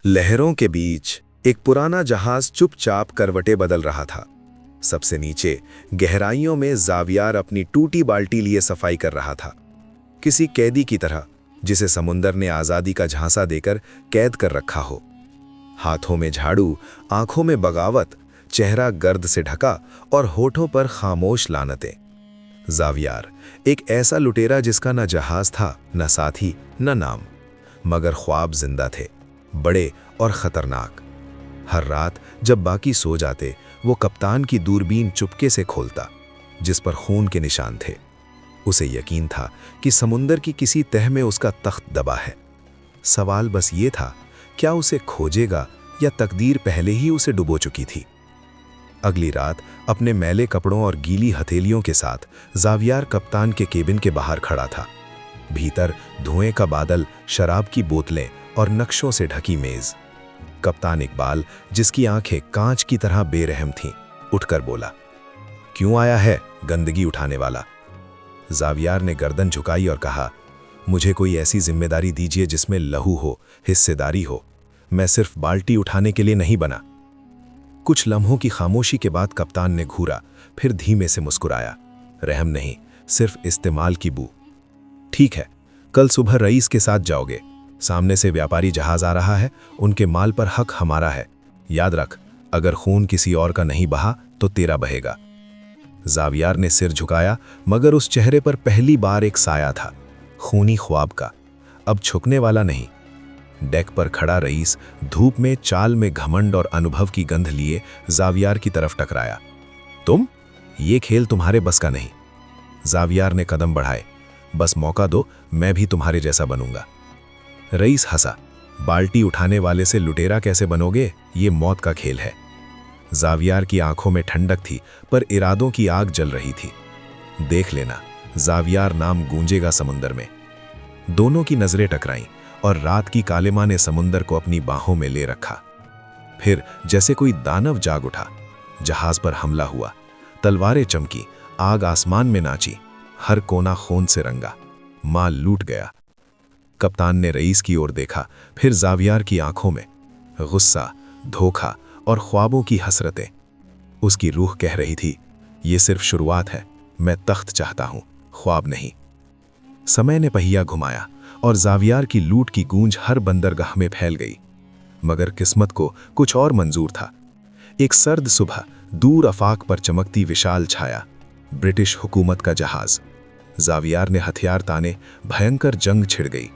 लहरों के बीच एक पुराना जहाज चुपचाप करवटें बदल रहा था। सबसे नीचे गहराइयों में जावियार अपनी टूटी बाल्टी लिए सफाई कर रहा था, किसी कैदी की तरह जिसे समुंदर ने आज़ादी का झांसा देकर कैद कर रखा हो। हाथों में झाड़ू, आंखों में बगावत, चेहरा गर्द से ढका और होठों पर खामोश लानतें। जावियार एक ऐसा लुटेरा जिसका न जहाज था, न साथी, न नाम, मगर ख्वाब जिंदा थे, बड़े और खतरनाक। हर रात जब बाकी सो जाते, वो कप्तान की दूरबीन चुपके से खोलता, जिस पर खून के निशान थे। उसे यकीन था कि समुंदर की किसी तह में उसका तख्त दबा है। सवाल बस ये था, क्या उसे खोजेगा या तकदीर पहले ही उसे डुबो चुकी थी। अगली रात अपने मैले कपड़ों और गीली हथेलियों के साथ जावियार कप्तान के केबिन के बाहर खड़ा था। भीतर धुएं का बादल, शराब की बोतलें और नक्शों से ढकी मेज। कप्तान इकबाल, जिसकी आंखें कांच की तरह बेरहम थीं, उठकर बोला, क्यों आया है गंदगी उठाने वाला? जावियार ने गर्दन झुकाई और कहा, मुझे कोई ऐसी जिम्मेदारी दीजिए जिसमें लहू हो, हिस्सेदारी हो। मैं सिर्फ बाल्टी उठाने के लिए नहीं बना। कुछ लम्हों की खामोशी के बाद कप्तान ने घूरा, फिर धीमे से मुस्कुराया। रहम नहीं, सिर्फ इस्तेमाल की बू। ठीक है, कल सुबह रईस के साथ जाओगे। सामने से व्यापारी जहाज आ रहा है, उनके माल पर हक हमारा है। याद रख, अगर खून किसी और का नहीं बहा तो तेरा बहेगा। जावियार ने सिर झुकाया, मगर उस चेहरे पर पहली बार एक साया था, खूनी ख्वाब का, अब झुकने वाला नहीं। डेक पर खड़ा रईस धूप में, चाल में घमंड और अनुभव की गंध लिए जावियार की तरफ टकराया। तुम? ये खेल तुम्हारे बस का नहीं। जावियार ने कदम बढ़ाए। बस मौका दो, मैं भी तुम्हारे जैसा बनूंगा। रईस हंसा। बाल्टी उठाने वाले से लुटेरा कैसे बनोगे? ये मौत का खेल है। जावियार की आंखों में ठंडक थी, पर इरादों की आग जल रही थी। देख लेना, जावियार नाम गूंजेगा समुंदर में। दोनों की नजरें टकराईं और रात की कालिमा ने समुंदर को अपनी बाहों में ले रखा। फिर जैसे कोई दानव जाग उठा। जहाज पर हमला हुआ, तलवारें चमकी, आग आसमान में नाची, हर कोना खून से रंगा। माल लूट गया। कप्तान ने रईस की ओर देखा, फिर जावियार की आंखों में गुस्सा, धोखा और ख्वाबों की हसरतें। उसकी रूह कह रही थी, ये सिर्फ शुरुआत है, मैं तख्त चाहता हूं, ख्वाब नहीं। समय ने पहिया घुमाया और जावियार की लूट की गूंज हर बंदरगाह में फैल गई। मगर किस्मत को कुछ और मंजूर था। एक सर्द सुबह दूर आफाक पर चमकती विशाल छाया, ब्रिटिश हुकूमत का जहाज। जावियार ने हथियार ताने, भयंकर जंग छिड़ गई।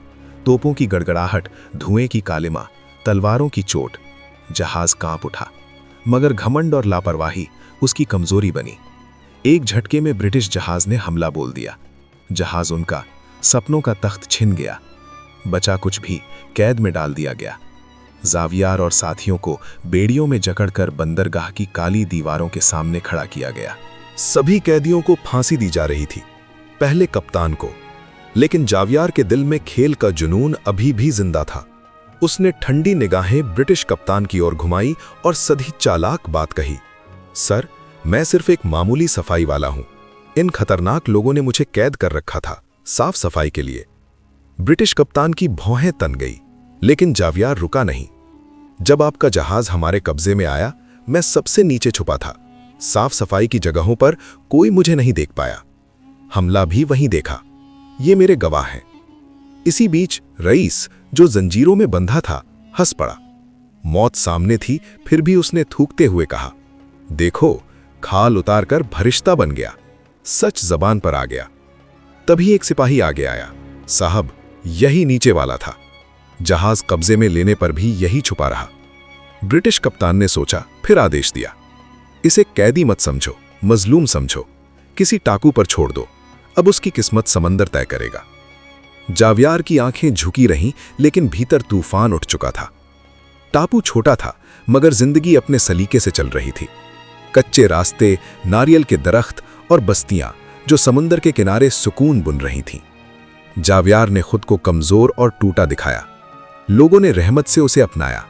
तोपों की गड़गड़ाहट, धुएं की कालिमा, तलवारों की चोट। जहाज कांप उठा, मगर घमंड और लापरवाही उसकी कमजोरी बनी। एक झटके में ब्रिटिश जहाज ने हमला बोल दिया। जहाज उनका, सपनों का तख्त छिन गया। बचा कुछ भी, कैद में डाल दिया गया। जावियार और साथियों को बेड़ियों में जकड़कर बंदरगाह की काली दीवारों के सामने खड़ा किया गया। सभी कैदियों को फांसी दी जा रही थी, पहले कप्तान को। लेकिन जावियार के दिल में खेल का जुनून अभी भी जिंदा था। उसने ठंडी निगाहें ब्रिटिश कप्तान की ओर घुमाई और सधी चालाक बात कही, सर, मैं सिर्फ एक मामूली सफाई वाला हूं। इन खतरनाक लोगों ने मुझे कैद कर रखा था, साफ सफाई के लिए। ब्रिटिश कप्तान की भौहें तन गई, लेकिन जावियार रुका नहीं। जब आपका जहाज हमारे कब्जे में आया, मैं सबसे नीचे छुपा था। साफ सफाई की जगहों पर कोई मुझे नहीं देख पाया। हमला भी वहीं देखा। ये मेरे गवाह हैं। इसी बीच रईस, जो जंजीरों में बंधा था, हंस पड़ा। मौत सामने थी, फिर भी उसने थूकते हुए कहा, देखो, खाल उतारकर भरिश्ता बन गया। सच जबान पर आ गया। तभी एक सिपाही आगे आया, साहब, यही नीचे वाला था। जहाज कब्जे में लेने पर भी यही छुपा रहा। ब्रिटिश कप्तान ने सोचा, फिर आदेश दिया, इसे कैदी मत समझो, मजलूम समझो, किसी टाकू पर छोड़ दो। अब उसकी किस्मत समंदर तय करेगा। जावियार की आंखें झुकी रहीं, लेकिन भीतर तूफान उठ चुका था। टापू छोटा था, मगर जिंदगी अपने सलीके से चल रही थी। कच्चे रास्ते, नारियल के दरख्त और बस्तियां जो समुंदर के किनारे सुकून बुन रही थीं। जावियार ने खुद को कमजोर और टूटा दिखाया। लोगों ने रहमत से उसे अपनाया।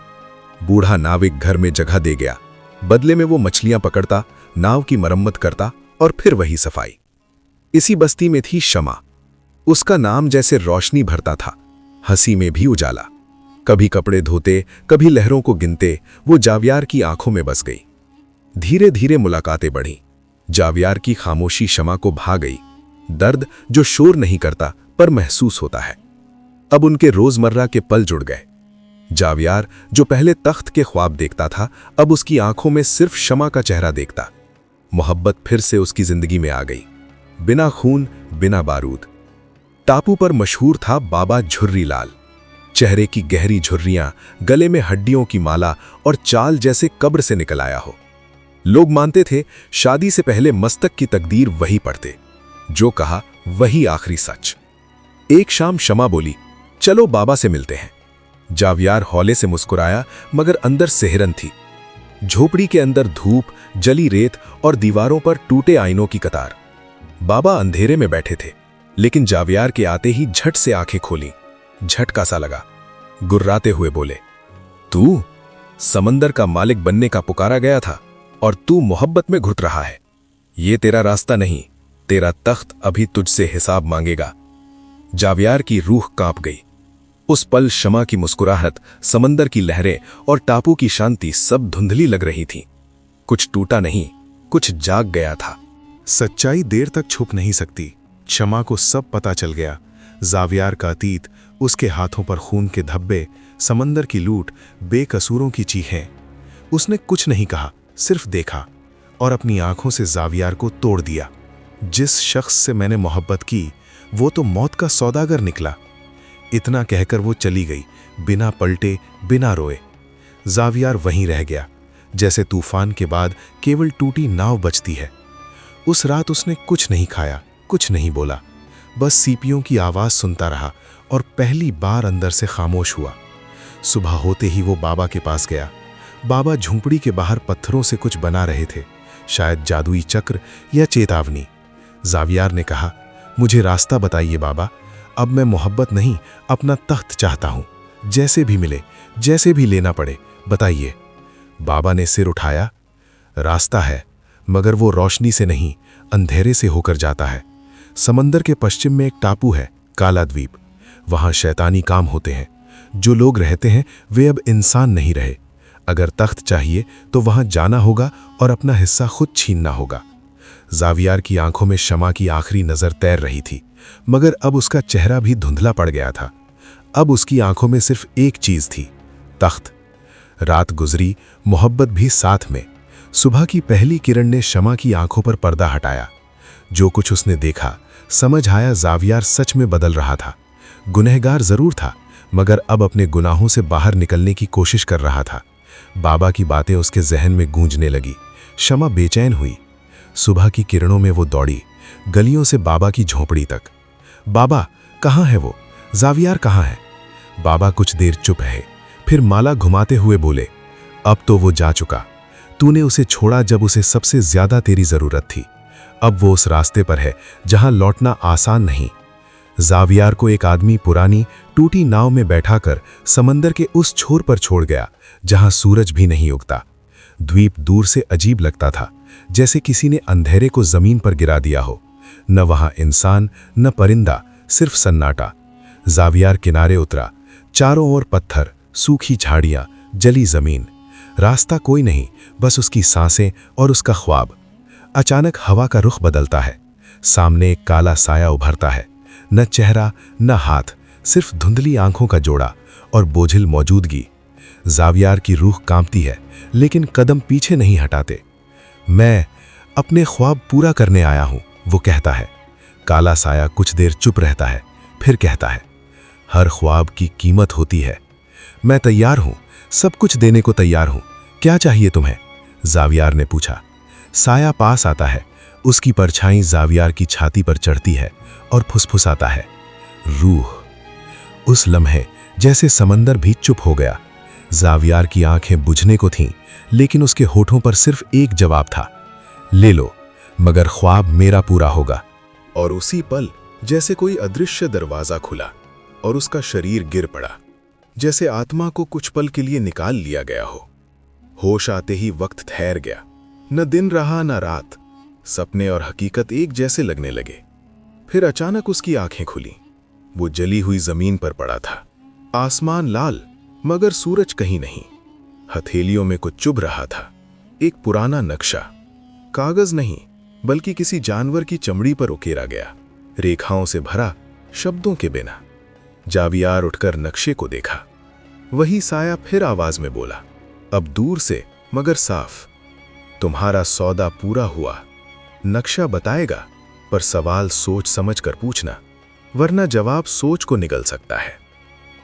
बूढ़ा नाविक घर में जगह दे गया। बदले में वो मछलियां पकड़ता, नाव की मरम्मत करता और फिर वही सफाई। इसी बस्ती में थी शमा। उसका नाम जैसे रोशनी भरता था, हंसी में भी उजाला। कभी कपड़े धोते, कभी लहरों को गिनते, वो जावियार की आंखों में बस गई। धीरे धीरे मुलाकातें बढ़ीं। जावियार की खामोशी शमा को भा गई। दर्द जो शोर नहीं करता पर महसूस होता है। अब उनके रोजमर्रा के पल जुड़ गए। जावियार जो पहले तख्त के ख्वाब देखता था, अब उसकी आंखों में सिर्फ शमा का चेहरा देखता। मोहब्बत फिर से उसकी जिंदगी में आ गई, बिना खून, बिना बारूद। टापू पर मशहूर था बाबा झुर्री लाल। चेहरे की गहरी झुर्रियां, गले में हड्डियों की माला और चाल जैसे कब्र से निकल आया हो। लोग मानते थे शादी से पहले मस्तक की तकदीर वही पढ़ते, जो कहा वही आखिरी सच। एक शाम शमा बोली, चलो बाबा से मिलते हैं। जावियार हौले से मुस्कुराया, मगर अंदर सेहरन थी। झोपड़ी के अंदर धूप, जली रेत और दीवारों पर टूटे आईनों की कतार। बाबा अंधेरे में बैठे थे, लेकिन जावियार के आते ही झट से आंखें खोली। झटका सा लगा। गुर्राते हुए बोले, तू समंदर का मालिक बनने का पुकारा गया था और तू मोहब्बत में घुट रहा है। ये तेरा रास्ता नहीं, तेरा तख्त अभी तुझसे हिसाब मांगेगा। जावियार की रूह कांप गई। उस पल शमा की मुस्कुराहट, समंदर की लहरें और टापू की शांति सब धुंधली लग रही थी। कुछ टूटा नहीं, कुछ जाग गया था। सच्चाई देर तक छुप नहीं सकती। शमा को सब पता चल गया। जावियार का अतीत, उसके हाथों पर खून के धब्बे, समंदर की लूट, बेकसूरों की चीखें। उसने कुछ नहीं कहा, सिर्फ देखा और अपनी आंखों से जावियार को तोड़ दिया। जिस शख्स से मैंने मोहब्बत की, वो तो मौत का सौदागर निकला। इतना कहकर वो चली गई, बिना पलटे, बिना रोए। जावियार वहीं रह गया, जैसे तूफान के बाद केवल टूटी नाव बचती है। उस रात उसने कुछ नहीं खाया, कुछ नहीं बोला, बस सीपियों की आवाज सुनता रहा और पहली बार अंदर से खामोश हुआ। सुबह होते ही वो बाबा के पास गया। बाबा झुंपड़ी के बाहर पत्थरों से कुछ बना रहे थे, शायद जादुई चक्र या चेतावनी। जावियार ने कहा, मुझे रास्ता बताइए बाबा, अब मैं मोहब्बत नहीं, अपना तख्त चाहता हूं। जैसे भी मिले, जैसे भी लेना पड़े, बताइए। बाबा ने सिर उठाया। रास्ता है, मगर वो रोशनी से नहीं, अंधेरे से होकर जाता है। समंदर के पश्चिम में एक टापू है, काला द्वीप। वहां शैतानी काम होते हैं। जो लोग रहते हैं वे अब इंसान नहीं रहे। अगर तख्त चाहिए तो वहां जाना होगा और अपना हिस्सा खुद छीनना होगा। जावियार की आंखों में शमा की आखिरी नजर तैर रही थी, मगर अब उसका चेहरा भी धुंधला पड़ गया था। अब उसकी आंखों में सिर्फ एक चीज थी, तख्त। रात गुजरी, मोहब्बत भी साथ में। सुबह की पहली किरण ने शमा की आंखों पर पर्दा हटाया। जो कुछ उसने देखा, समझ आया जावियार सच में बदल रहा था। गुनहगार जरूर था, मगर अब अपने गुनाहों से बाहर निकलने की कोशिश कर रहा था। बाबा की बातें उसके जहन में गूंजने लगी। शमा बेचैन हुई। सुबह की किरणों में वो दौड़ी, गलियों से बाबा की झोंपड़ी तक। बाबा, कहाँ है वो? जावियार कहाँ है? बाबा कुछ देर चुप रहे, फिर माला घुमाते हुए बोले, अब तो वो जा चुका। तूने उसे छोड़ा जब उसे सबसे ज्यादा तेरी जरूरत थी। अब वो उस रास्ते पर है जहां लौटना आसान नहीं। जावियार को एक आदमी पुरानी टूटी नाव में बैठाकर समंदर के उस छोर पर छोड़ गया जहां सूरज भी नहीं उगता। द्वीप दूर से अजीब लगता था, जैसे किसी ने अंधेरे को जमीन पर गिरा दिया हो। न वहां इंसान, न परिंदा, सिर्फ सन्नाटा। जावियार किनारे उतरा। चारों ओर पत्थर, सूखी झाड़ियां, जली जमीन। रास्ता कोई नहीं, बस उसकी सांसें और उसका ख्वाब। अचानक हवा का रुख बदलता है। सामने एक काला साया उभरता है। न चेहरा, न हाथ, सिर्फ धुंधली आंखों का जोड़ा और बोझिल मौजूदगी। जावियार की रूह कांपती है, लेकिन कदम पीछे नहीं हटाते। मैं अपने ख्वाब पूरा करने आया हूं, वो कहता है। काला साया कुछ देर चुप रहता है, फिर कहता है, हर ख्वाब की कीमत होती है। मैं तैयार हूं, सब कुछ देने को तैयार हूं। क्या चाहिए तुम्हें? जावियार ने पूछा। साया पास आता है। उसकी परछाई जावियार की छाती पर चढ़ती है और फुसफुसाता है, रूह। उस लम्हे जैसे समंदर भी चुप हो गया। जावियार की आंखें बुझने को थीं, लेकिन उसके होठों पर सिर्फ एक जवाब था, ले लो, मगर ख्वाब मेरा पूरा होगा। और उसी पल जैसे कोई अदृश्य दरवाजा खुला और उसका शरीर गिर पड़ा, जैसे आत्मा को कुछ पल के लिए निकाल लिया गया हो। होश आते ही वक्त ठहर गया। न दिन रहा न रात। सपने और हकीकत एक जैसे लगने लगे। फिर अचानक उसकी आंखें खुली। वो जली हुई जमीन पर पड़ा था। आसमान लाल, मगर सूरज कहीं नहीं। हथेलियों में कुछ चुभ रहा था, एक पुराना नक्शा, कागज नहीं बल्कि किसी जानवर की चमड़ी पर उकेरा गया, रेखाओं से भरा, शब्दों के बिना। जावियार उठकर नक्शे को देखा। वही साया फिर आवाज में बोला, अब दूर से मगर साफ, तुम्हारा सौदा पूरा हुआ। नक्शा बताएगा, पर सवाल सोच समझ कर पूछना, वरना जवाब सोच को निगल सकता है।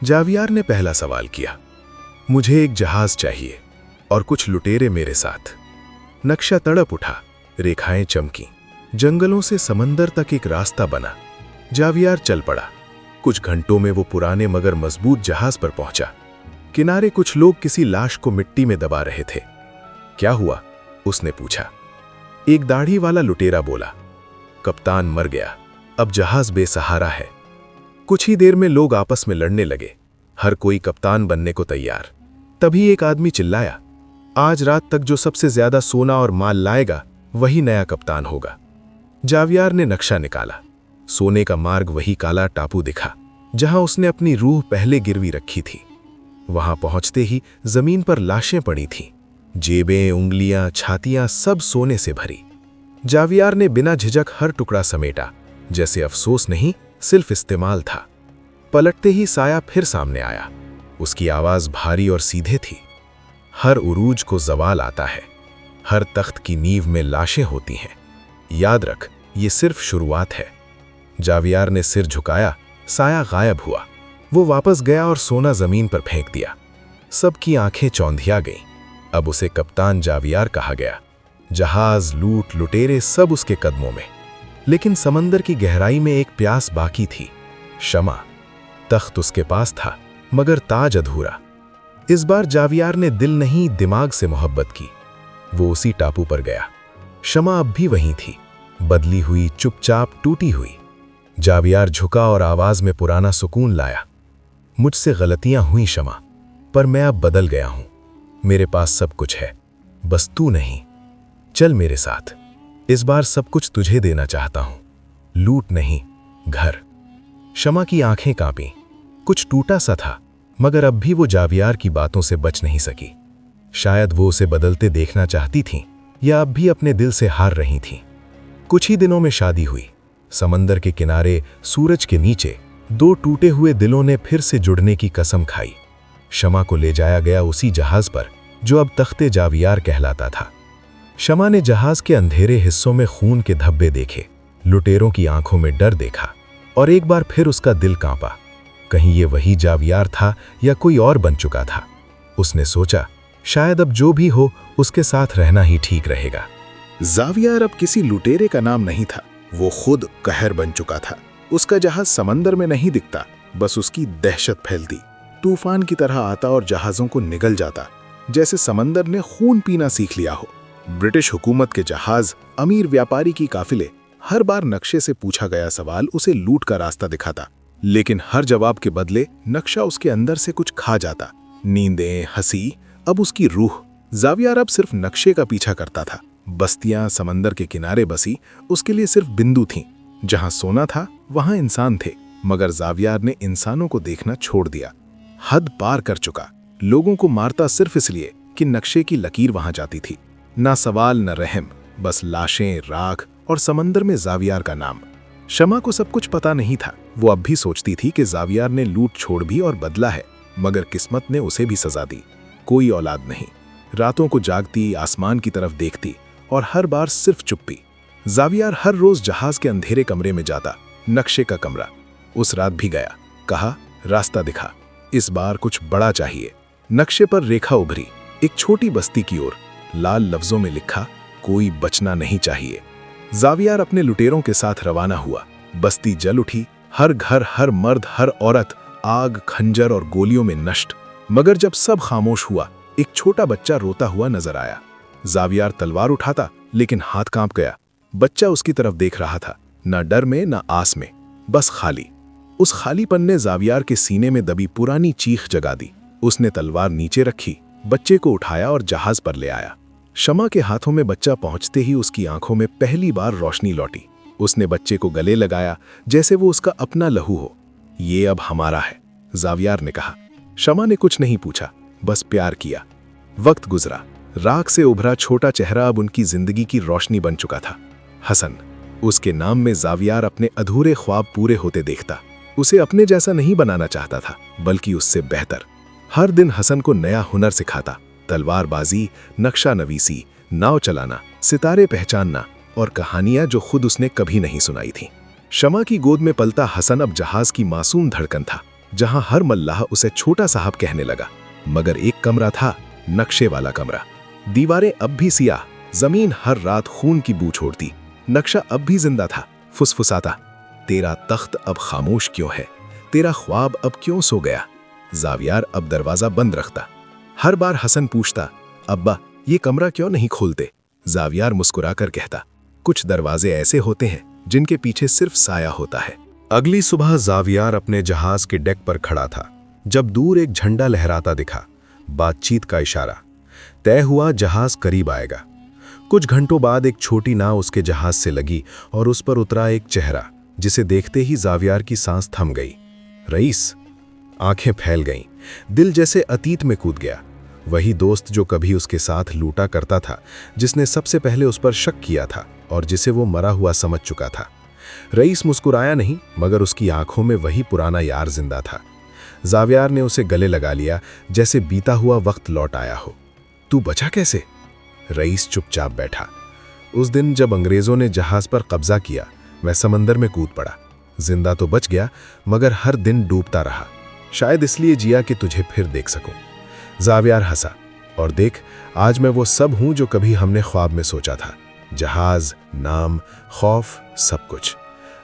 जावियार ने पहला सवाल किया, मुझे एक जहाज चाहिए और कुछ लुटेरे मेरे साथ। नक्शा तड़प उठा, रेखाएं चमकी, जंगलों से समंदर तक एक रास्ता बना। जावियार चल पड़ा। कुछ घंटों में वो पुराने मगर मजबूत जहाज पर पहुंचा। किनारे कुछ लोग किसी लाश को मिट्टी में दबा रहे थे। क्या हुआ? उसने पूछा। एक दाढ़ी वाला लुटेरा बोला, कप्तान मर गया, अब जहाज बेसहारा है। कुछ ही देर में लोग आपस में लड़ने लगे, हर कोई कप्तान बनने को तैयार। तभी एक आदमी चिल्लाया, आज रात तक जो सबसे ज्यादा सोना और माल लाएगा वही नया कप्तान होगा। जावियार ने नक्शा निकाला। सोने का मार्ग वही काला टापू दिखा जहां उसने अपनी रूह पहले गिरवी रखी थी। वहां पहुंचते ही जमीन पर लाशें पड़ी थीं, जेबें, उंगलियां, छातियां सब सोने से भरी। जावियार ने बिना झिझक हर टुकड़ा समेटा, जैसे अफसोस नहीं सिर्फ इस्तेमाल था। पलटते ही साया फिर सामने आया। उसकी आवाज भारी और सीधे थी, हर उरूज को जवाल आता है, हर तख्त की नींव में लाशें होती हैं। याद रख, ये सिर्फ शुरुआत है। जावियार ने सिर झुकाया, साया गायब हुआ। वो वापस गया और सोना जमीन पर फेंक दिया। सबकी आंखें चौंधिया गईं। अब उसे कप्तान जावियार कहा गया। जहाज, लूट, लुटेरे सब उसके कदमों में। लेकिन समंदर की गहराई में एक प्यास बाकी थी, क्षमा। तख्त उसके पास था, मगर ताज अधूरा। इस बार जावियार ने दिल नहीं दिमाग से मोहब्बत की। वो उसी टापू पर गया। क्षमा अब भी वहीं थी, बदली हुई, चुपचाप, टूटी हुई। जावियार झुका और आवाज में पुराना सुकून लाया, मुझसे गलतियां हुई क्षमा, पर मैं अब बदल गया हूं। मेरे पास सब कुछ है, बस तू नहीं। चल मेरे साथ, इस बार सब कुछ तुझे देना चाहता हूं, लूट नहीं, घर। क्षमा की आंखें कांपीं। कुछ टूटा सा था, मगर अब भी वो जावियार की बातों से बच नहीं सकी। शायद वो उसे बदलते देखना चाहती थीं, या अब भी अपने दिल से हार रही थीं। कुछ ही दिनों में शादी हुई। समंदर के किनारे, सूरज के नीचे, दो टूटे हुए दिलों ने फिर से जुड़ने की कसम खाई। क्षमा को ले जाया गया उसी जहाज पर जो अब तख्ते जावियार कहलाता था। क्षमा ने जहाज के अंधेरे हिस्सों में खून के धब्बे देखे, लुटेरों की आंखों में डर देखा, और एक बार फिर उसका दिल कांपा। कहीं ये वही जावियार था या कोई और बन चुका था। उसने सोचा, शायद अब जो भी हो उसके साथ रहना ही ठीक रहेगा। जावियार अब किसी लुटेरे का नाम नहीं था, वो खुद कहर बन चुका था। उसका जहाज समंदर में नहीं दिखता, बस उसकी दहशत फैलती, तूफान की तरह आता और जहाजों को निगल जाता, जैसे समंदर ने खून पीना सीख लिया हो। ब्रिटिश हुकूमत के जहाज, अमीर व्यापारी की काफिले, हर बार नक्शे से पूछा गया सवाल उसे लूट का रास्ता दिखाता, लेकिन हर जवाब के बदले नक्शा उसके अंदर से कुछ खा जाता। नींदें, हंसी, अब उसकी रूह। जावियार अब सिर्फ नक्शे का पीछा करता था। बस्तियां समंदर के किनारे बसी उसके लिए सिर्फ बिंदु थीं। जहां सोना था वहां इंसान थे, मगर जावियार ने इंसानों को देखना छोड़ दिया। हद पार कर चुका। लोगों को मारता सिर्फ इसलिए कि नक्शे की लकीर वहां जाती थी। ना सवाल न रहम, बस लाशें, राख और समंदर में जावियार का नाम। क्षमा को सब कुछ पता नहीं था। वो अब भी सोचती थी कि जावियार ने लूट छोड़ भी और बदला है, मगर किस्मत ने उसे भी सजा दी। कोई औलाद नहीं। रातों को जागती, आसमान की तरफ देखती, और हर बार सिर्फ चुप्पी। जावियार हर रोज जहाज के अंधेरे कमरे में जाता, नक्शे का कमरा। उस रात भी गया, कहा, रास्ता दिखा, इस बार कुछ बड़ा चाहिए। नक्शे पर रेखा उभरी, एक छोटी बस्ती की ओर। लाल लफ्जों में लिखा, कोई बचना नहीं चाहिए। जावियार अपने लुटेरों के साथ रवाना हुआ। बस्ती जल उठी, हर घर, हर मर्द, हर औरत आग, खंजर और गोलियों में नष्ट। मगर जब सब खामोश हुआ, एक छोटा बच्चा रोता हुआ नजर आया। जावियार तलवार उठाता, लेकिन हाथ कांप गया। बच्चा उसकी तरफ देख रहा था, ना डर में ना आस में, बस खाली। उस खालीपन ने जावियार के सीने में दबी पुरानी चीख जगा दी। उसने तलवार नीचे रखी, बच्चे को उठाया और जहाज पर ले आया। क्षमा के हाथों में बच्चा पहुंचते ही उसकी आंखों में पहली बार रोशनी लौटी। उसने बच्चे को गले लगाया, जैसे वो उसका अपना लहू हो। ये अब हमारा है, जावियार ने कहा। शमा ने कुछ नहीं पूछा, बस प्यार किया। वक्त गुजरा, राख से उभरा छोटा चेहरा अब उनकी जिंदगी की रोशनी बन चुका था। हसन, उसके नाम में जावियार अपने अधूरे ख्वाब पूरे होते देखता। उसे अपने जैसा नहीं बनाना चाहता था, बल्कि उससे बेहतर। हर दिन हसन को नया हुनर सिखाता, तलवारबाजी, नक्शा नवीसी, नाव चलाना, सितारे पहचानना और कहानियां जो खुद उसने कभी नहीं सुनाई थी। शमा की गोद में पलता हसन अब जहाज की मासूम धड़कन था, जहां हर मल्लाह उसे छोटा साहब कहने लगा। मगर एक कमरा था, नक्शे वाला कमरा। दीवारें अब भी सियाह, जमीन हर रात खून की बू छोड़ती। नक्शा अब भी जिंदा था, फुसफुसाता, तेरा तख्त अब खामोश क्यों है, तेरा ख्वाब अब क्यों सो गया। जावियार अब दरवाजा बंद रखता। हर बार हसन पूछता, अब्बा ये कमरा क्यों नहीं खोलते। जावियार मुस्कुराकर कहता, कुछ दरवाजे ऐसे होते हैं जिनके पीछे सिर्फ साया होता है। अगली सुबह जावियार अपने जहाज के डेक पर खड़ा था, जब दूर एक झंडा लहराता दिखा। बातचीत का इशारा। तय हुआ जहाज करीब आएगा। कुछ घंटों बाद एक छोटी नाव उसके जहाज से लगी और उस पर उतरा एक चेहरा, जिसे देखते ही जावियार की सांस थम गई। रईस। आंखें फैल गईं, दिल जैसे अतीत में कूद गया। वही दोस्त जो कभी उसके साथ लूटा करता था, जिसने सबसे पहले उस पर शक किया था और जिसे वो मरा हुआ समझ चुका था। रईस मुस्कुराया नहीं, मगर उसकी आंखों में वही पुराना यार जिंदा था। जावियार ने उसे गले लगा लिया, जैसे बीता हुआ वक्त लौट आया हो। तू बचा कैसे? रईस चुपचाप बैठा। उस दिन जब अंग्रेजों ने जहाज पर कब्जा किया, मैं समंदर में कूद पड़ा। जिंदा तो बच गया, मगर हर दिन डूबता रहा। शायद इसलिए जिया कि तुझे फिर देख सकूं। जावियार हंसा। और देख, आज मैं वो सब हूं जो कभी हमने ख्वाब में सोचा था। जहाज, नाम, खौफ, सब कुछ।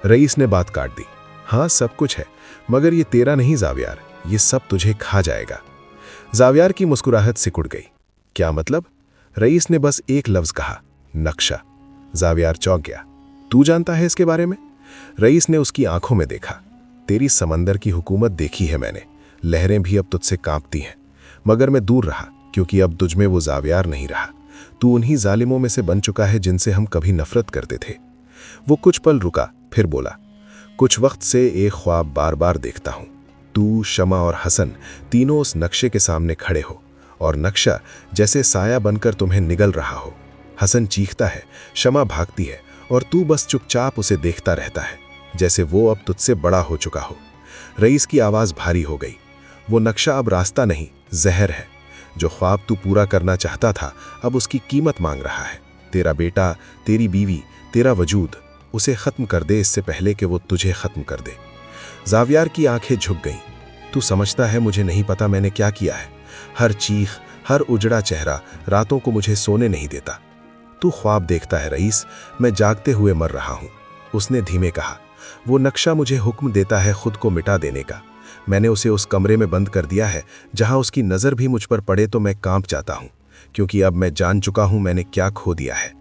रईस ने बात काट दी। हाँ, सब कुछ है, मगर ये तेरा नहीं जावियार, ये सब तुझे खा जाएगा। जावियार की मुस्कुराहट सिकुड़ गई। क्या मतलब? रईस ने बस एक लफ्ज कहा, नक्शा। जावियार चौंक गया। तू जानता है इसके बारे में? रईस ने उसकी आंखों में देखा। तेरी समंदर की हुकूमत देखी है मैंने, लहरें भी अब तुझसे कांपती हैं। मगर मैं दूर रहा, क्योंकि अब तुझमें वो जावियार नहीं रहा। तू उन्हीं जालिमों में से बन चुका है जिनसे हम कभी नफरत करते थे। वो कुछ पल रुका, फिर बोला, कुछ वक्त से एक ख्वाब बार बार देखता हूं। तू, शमा और हसन तीनों उस नक्शे के सामने खड़े हो, और नक्शा जैसे साया बनकर तुम्हें निगल रहा हो। हसन चीखता है, शमा भागती है, और तू बस चुपचाप उसे देखता रहता है, जैसे वो अब तुझसे बड़ा हो चुका हो। रईस की आवाज भारी हो गई। वो नक्शा अब रास्ता नहीं, जहर है। जो ख्वाब तू पूरा करना चाहता था, अब उसकी कीमत मांग रहा है। तेरा बेटा, तेरी बीवी, तेरा वजूद, उसे खत्म कर दे इससे पहले कि वो तुझे खत्म कर दे। जावियार की आंखें झुक गईं। तू समझता है मुझे नहीं पता मैंने क्या किया है? हर चीख, हर उजड़ा चेहरा रातों को मुझे सोने नहीं देता। तू ख्वाब देखता है रईस, मैं जागते हुए मर रहा हूं। उसने धीमे कहा। वो नक्शा मुझे हुक्म देता है खुद को मिटा देने का। मैंने उसे उस कमरे में बंद कर दिया है जहां उसकी नज़र भी मुझ पर पड़े तो मैं कांप जाता हूं, क्योंकि अब मैं जान चुका हूं मैंने क्या खो दिया है।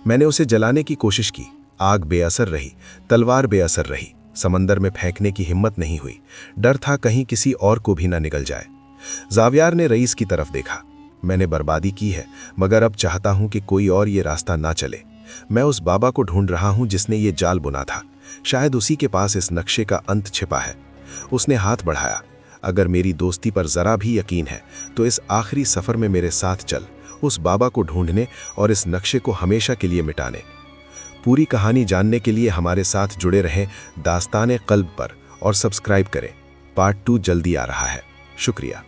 मैंने उसे जलाने की कोशिश की, आग बेअसर रही, तलवार बेअसर रही, समंदर में फेंकने की हिम्मत नहीं हुई। डर था कहीं किसी और को भी ना निगल जाए। जावियार ने रईस की तरफ देखा। मैंने बर्बादी की है, मगर अब चाहता हूं कि कोई और ये रास्ता ना चले। मैं उस बाबा को ढूंढ रहा हूं जिसने ये जाल बुना था। शायद उसी के पास इस नक्शे का अंत छिपा है। उसने हाथ बढ़ाया। अगर मेरी दोस्ती पर जरा भी यकीन है तो इस आखिरी सफर में मेरे साथ चल, उस बाबा को ढूंढने और इस नक्शे को हमेशा के लिए मिटाने। पूरी कहानी जानने के लिए हमारे साथ जुड़े रहें दास्तान-ए-क़ल्ब पर और सब्सक्राइब करें। पार्ट 2 जल्दी आ रहा है। शुक्रिया।